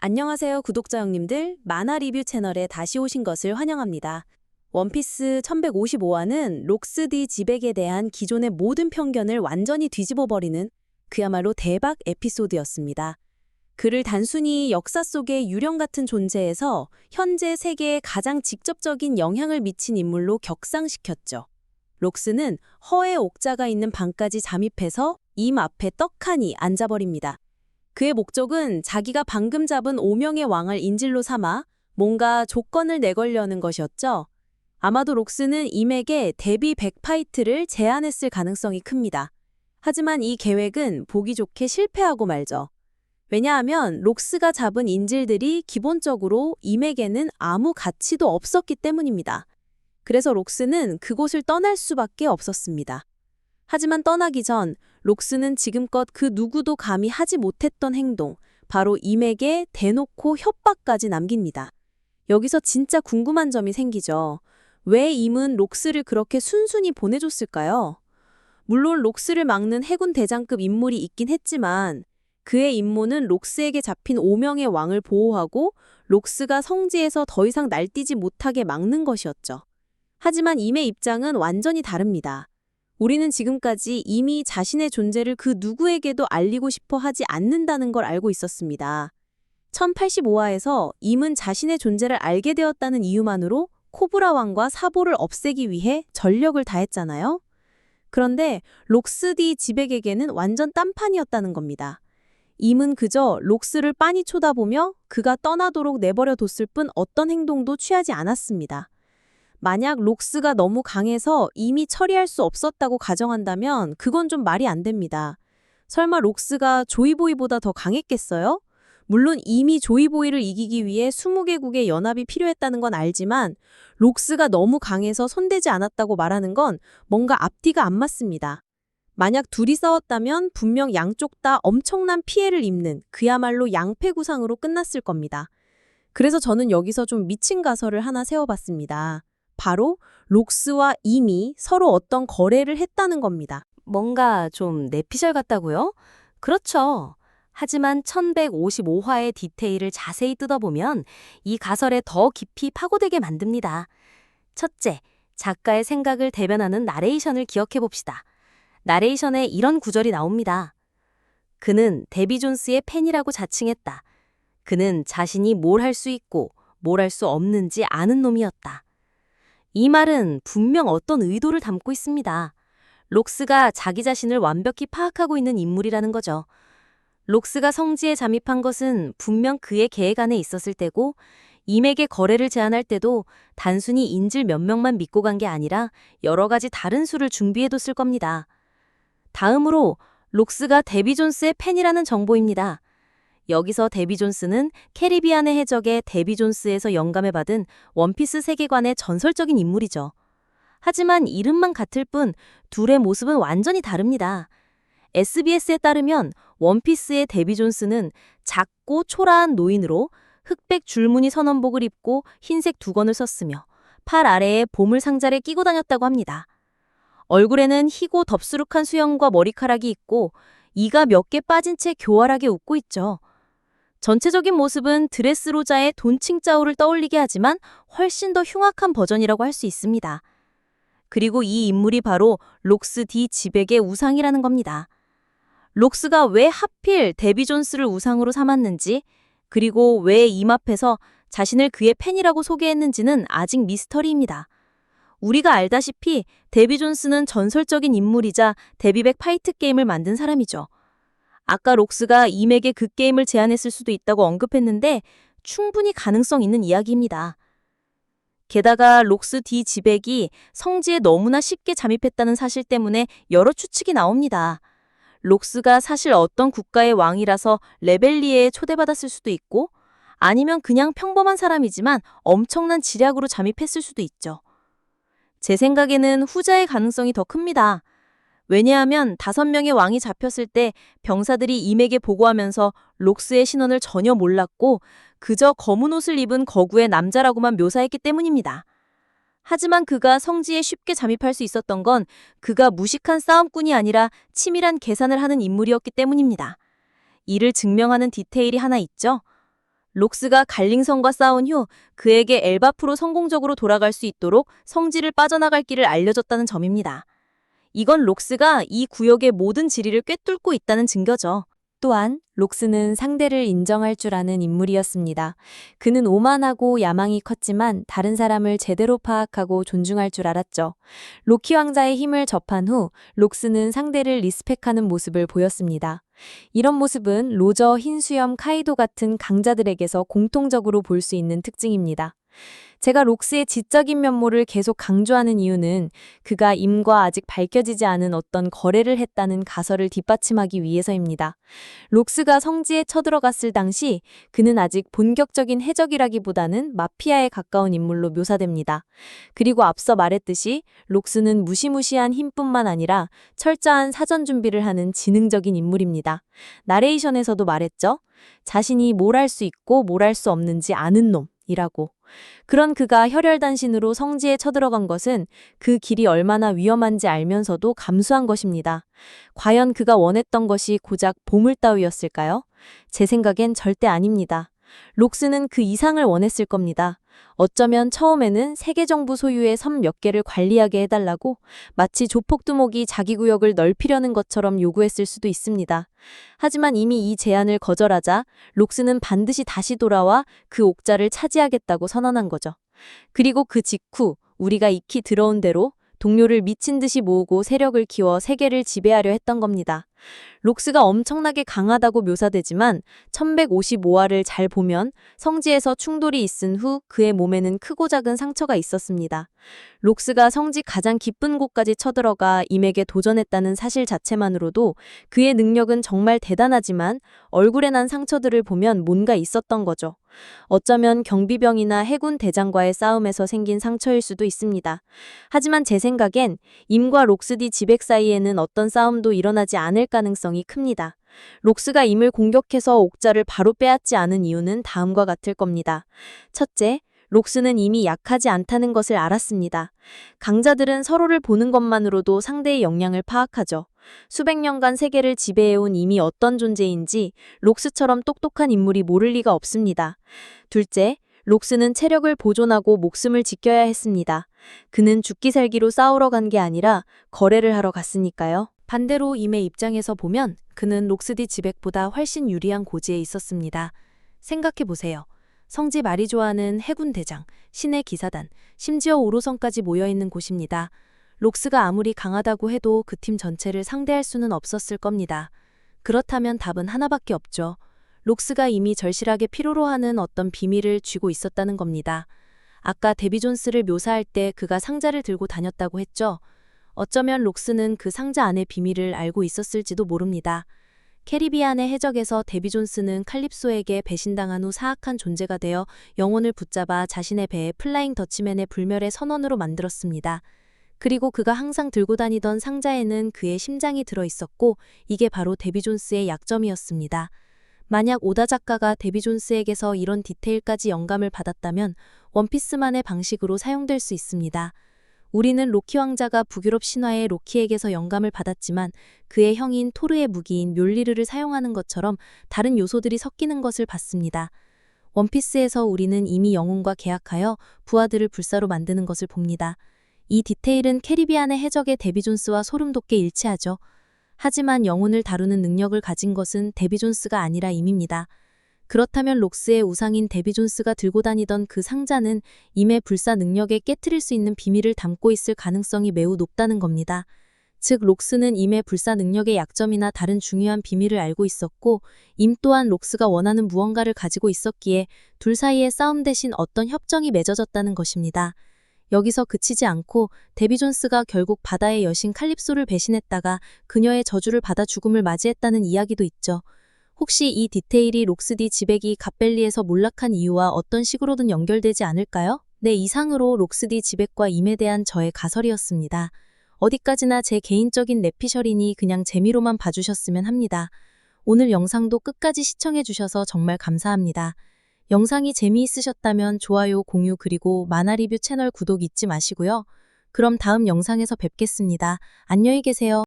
안녕하세요, 구독자 형님들. 만화 리뷰 채널에 다시 오신 것을 환영합니다. 원피스 1155화는 록스디 지백에 대한 기존의 모든 편견을 완전히 뒤집어버리는 그야말로 대박 에피소드였습니다. 그를 단순히 역사 속의 유령 같은 존재에서 현재 세계에 가장 직접적인 영향을 미친 인물로 격상시켰죠. 록스는 허의 옥자가 있는 방까지 잠입해서 임 앞에 떡하니 앉아버립니다. 그의 목적은 자기가 방금 잡은 5명의 왕을 인질로 삼아 뭔가 조건을 내걸려는 것이었죠. 아마도 록스는 임에게 데뷔 100파이트를 제안했을 가능성이 큽니다. 하지만 이 계획은 보기 좋게 실패하고 말죠. 왜냐하면 록스가 잡은 인질들이 기본적으로 임에게는 아무 가치도 없었기 때문입니다. 그래서 록스는 그곳을 떠날 수밖에 없었습니다. 하지만 떠나기 전 록스는 지금껏 그 누구도 감히 하지 못했던 행동, 바로 임에게 대놓고 협박까지 남깁니다. 여기서 진짜 궁금한 점이 생기죠. 왜 임은 록스를 그렇게 순순히 보내줬을까요? 물론 록스를 막는 해군 대장급 인물이 있긴 했지만 그의 임무는 록스에게 잡힌 5명의 왕을 보호하고 록스가 성지에서 더 이상 날뛰지 못하게 막는 것이었죠. 하지만 임의 입장은 완전히 다릅니다. 우리는 지금까지 이미 자신의 존재를 그 누구에게도 알리고 싶어 하지 않는다는 걸 알고 있었습니다. 1085화에서 임은 자신의 존재를 알게 되었다는 이유만으로 코브라 왕과 사보를 없애기 위해 전력을 다했잖아요. 그런데 록스디 지백에게는 완전 딴판이었다는 겁니다. 임은 그저 록스를 빤히 쳐다보며 그가 떠나도록 내버려 뒀을 뿐 어떤 행동도 취하지 않았습니다. 만약 록스가 너무 강해서 이미 처리할 수 없었다고 가정한다면 그건 좀 말이 안 됩니다. 설마 록스가 조이보이보다 더 강했겠어요? 물론 이미 조이보이를 이기기 위해 20개국의 연합이 필요했다는 건 알지만 록스가 너무 강해서 손대지 않았다고 말하는 건 뭔가 앞뒤가 안 맞습니다. 만약 둘이 싸웠다면 분명 양쪽 다 엄청난 피해를 입는 그야말로 양패구상으로 끝났을 겁니다. 그래서 저는 여기서 좀 미친 가설을 하나 세워봤습니다. 바로 록스와 임이 서로 어떤 거래를 했다는 겁니다. 뭔가 좀 내피셜 같다고요? 그렇죠. 하지만 1155화의 디테일을 자세히 뜯어보면 이 가설에 더 깊이 파고들게 만듭니다. 첫째, 작가의 생각을 대변하는 나레이션을 기억해봅시다. 나레이션에 이런 구절이 나옵니다. 그는 데비 존스의 팬이라고 자칭했다. 그는 자신이 뭘 할 수 있고 뭘 할 수 없는지 아는 놈이었다. 이 말은 분명 어떤 의도를 담고 있습니다. 록스가 자기 자신을 완벽히 파악하고 있는 인물이라는 거죠. 록스가 성지에 잠입한 것은 분명 그의 계획 안에 있었을 때고 임에게 거래를 제안할 때도 단순히 인질 몇 명만 믿고 간 게 아니라 여러 가지 다른 수를 준비해뒀을 겁니다. 다음으로 록스가 데비 존스의 팬이라는 정보입니다. 여기서 데비 존스는 캐리비안의 해적의 데비 존스에서 영감을 받은 원피스 세계관의 전설적인 인물이죠. 하지만 이름만 같을 뿐 둘의 모습은 완전히 다릅니다. SBS에 따르면 원피스의 데비 존스는 작고 초라한 노인으로 흑백 줄무늬 선원복을 입고 흰색 두건을 썼으며 팔 아래에 보물 상자를 끼고 다녔다고 합니다. 얼굴에는 희고 덥수룩한 수염과 머리카락이 있고 이가 몇 개 빠진 채 교활하게 웃고 있죠. 전체적인 모습은 드레스로자의 돈칭짜오를 떠올리게 하지만 훨씬 더 흉악한 버전이라고 할 수 있습니다. 그리고 이 인물이 바로 록스 디 지백의 우상이라는 겁니다. 록스가 왜 하필 데비 존스를 우상으로 삼았는지, 그리고 왜 임 앞에서 자신을 그의 팬이라고 소개했는지는 아직 미스터리입니다. 우리가 알다시피 데비 존스는 전설적인 인물이자 데뷔백 파이트 게임을 만든 사람이죠. 아까 록스가 임에게 그 게임을 제안했을 수도 있다고 언급했는데 충분히 가능성 있는 이야기입니다. 게다가 록스 디 지백이 성지에 너무나 쉽게 잠입했다는 사실 때문에 여러 추측이 나옵니다. 록스가 사실 어떤 국가의 왕이라서 레벨리에에 초대받았을 수도 있고 아니면 그냥 평범한 사람이지만 엄청난 지략으로 잠입했을 수도 있죠. 제 생각에는 후자의 가능성이 더 큽니다. 왜냐하면 5명의 왕이 잡혔을 때 병사들이 임에게 보고하면서 록스의 신원을 전혀 몰랐고 그저 검은 옷을 입은 거구의 남자라고만 묘사했기 때문입니다. 하지만 그가 성지에 쉽게 잠입할 수 있었던 건 그가 무식한 싸움꾼이 아니라 치밀한 계산을 하는 인물이었기 때문입니다. 이를 증명하는 디테일이 하나 있죠. 록스가 갈링성과 싸운 후 그에게 엘바프로 성공적으로 돌아갈 수 있도록 성지를 빠져나갈 길을 알려줬다는 점입니다. 이건 록스가 이 구역의 모든 지리를 꿰뚫고 있다는 증거죠. 또한 록스는 상대를 인정할 줄 아는 인물이었습니다. 그는 오만하고 야망이 컸지만 다른 사람을 제대로 파악하고 존중할 줄 알았죠. 로키 왕자의 힘을 접한 후 록스는 상대를 리스펙하는 모습을 보였습니다. 이런 모습은 로저, 흰수염, 카이도 같은 강자들에게서 공통적으로 볼 수 있는 특징입니다. 제가 록스의 지적인 면모를 계속 강조하는 이유는 그가 임과 아직 밝혀지지 않은 어떤 거래를 했다는 가설을 뒷받침하기 위해서입니다. 록스가 성지에 쳐들어갔을 당시 그는 아직 본격적인 해적이라기보다는 마피아에 가까운 인물로 묘사됩니다. 그리고 앞서 말했듯이 록스는 무시무시한 힘뿐만 아니라 철저한 사전 준비를 하는 지능적인 인물입니다. 나레이션에서도 말했죠. 자신이 뭘 할 수 있고 뭘 할 수 없는지 아는 놈이라고. 그런 그가 혈혈단신으로 성지에 쳐들어간 것은 그 길이 얼마나 위험한지 알면서도 감수한 것입니다. 과연 그가 원했던 것이 고작 보물 따위였을까요? 제 생각엔 절대 아닙니다. 록스는 그 이상을 원했을 겁니다. 어쩌면 처음에는 세계 정부 소유의 섬 몇 개를 관리하게 해달라고 마치 조폭두목이 자기 구역을 넓히려는 것처럼 요구했을 수도 있습니다. 하지만 이미 이 제안을 거절하자 록스는 반드시 다시 돌아와 그 옥자를 차지하겠다고 선언한 거죠. 그리고 그 직후 우리가 익히 들어온 대로 동료를 미친 듯이 모으고 세력을 키워 세계를 지배하려 했던 겁니다. 록스가 엄청나게 강하다고 묘사되지만 1155화를 잘 보면 성지에서 충돌이 있은 후 그의 몸에는 크고 작은 상처가 있었습니다. 록스가 성지 가장 깊은 곳까지 쳐들어가 임에게 도전했다는 사실 자체만으로도 그의 능력은 정말 대단하지만 얼굴에 난 상처들을 보면 뭔가 있었던 거죠. 어쩌면 경비병이나 해군 대장과의 싸움에서 생긴 상처일 수도 있습니다. 하지만 제 생각엔 임과 록스디 지백 사이에는 어떤 싸움도 일어나지 않을 가능성이 큽니다. 록스가 임을 공격해서 옥자를 바로 빼앗지 않은 이유는 다음과 같을 겁니다. 첫째, 록스는 이미 약하지 않다는 것을 알았습니다. 강자들은 서로를 보는 것만으로도 상대의 역량을 파악하죠. 수백 년간 세계를 지배해온 임이 어떤 존재인지 록스처럼 똑똑한 인물이 모를 리가 없습니다. 둘째, 록스는 체력을 보존하고 목숨을 지켜야 했습니다. 그는 죽기 살기로 싸우러 간 게 아니라 거래를 하러 갔으니까요. 반대로 임의 입장에서 보면 그는 록스디 지백보다 훨씬 유리한 고지에 있었습니다. 생각해보세요. 성지 마리조아는 해군 대장, 신의 기사단, 심지어 오로성까지 모여있는 곳입니다. 록스가 아무리 강하다고 해도 그 팀 전체를 상대할 수는 없었을 겁니다. 그렇다면 답은 하나밖에 없죠. 록스가 이미 절실하게 필요로 하는 어떤 비밀을 쥐고 있었다는 겁니다. 아까 데비 존스를 묘사할 때 그가 상자를 들고 다녔다고 했죠. 어쩌면 록스는 그 상자 안의 비밀을 알고 있었을지도 모릅니다. 캐리비안의 해적에서 데비 존스는 칼립소에게 배신당한 후 사악한 존재가 되어 영혼을 붙잡아 자신의 배에 플라잉 더치맨의 불멸의 선원으로 만들었습니다. 그리고 그가 항상 들고 다니던 상자에는 그의 심장이 들어 있었고 이게 바로 데비 존스의 약점이었습니다. 만약 오다 작가가 데비 존스에게서 이런 디테일까지 영감을 받았다면 원피스만의 방식으로 사용될 수 있습니다. 우리는 로키 왕자가 북유럽 신화의 로키에게서 영감을 받았지만 그의 형인 토르의 무기인 묠리르를 사용하는 것처럼 다른 요소들이 섞이는 것을 봤습니다. 원피스에서 우리는 이미 영웅과 계약하여 부하들을 불사로 만드는 것을 봅니다. 이 디테일은 캐리비안의 해적의 데비 존스와 소름 돋게 일치하죠. 하지만 영혼을 다루는 능력을 가진 것은 데비 존스가 아니라 임입니다. 그렇다면 록스의 우상인 데비 존스가 들고 다니던 그 상자는 임의 불사 능력에 깨트릴 수 있는 비밀을 담고 있을 가능성이 매우 높다는 겁니다. 즉 록스는 임의 불사 능력의 약점이나 다른 중요한 비밀을 알고 있었고 임 또한 록스가 원하는 무언가를 가지고 있었기에 둘 사이의 싸움 대신 어떤 협정이 맺어졌다는 것입니다. 여기서 그치지 않고 데비 존스가 결국 바다의 여신 칼립소를 배신했다가 그녀의 저주를 받아 죽음을 맞이했다는 이야기도 있죠. 혹시 이 디테일이 록스디 지백이 갓벨리에서 몰락한 이유와 어떤 식으로든 연결되지 않을까요? 네, 이상으로 록스디 지백과 임에 대한 저의 가설이었습니다. 어디까지나 제 개인적인 뇌피셜이니 그냥 재미로만 봐주셨으면 합니다. 오늘 영상도 끝까지 시청해주셔서 정말 감사합니다. 영상이 재미있으셨다면 좋아요, 공유 그리고 만화리뷰 채널 구독 잊지 마시고요. 그럼 다음 영상에서 뵙겠습니다. 안녕히 계세요.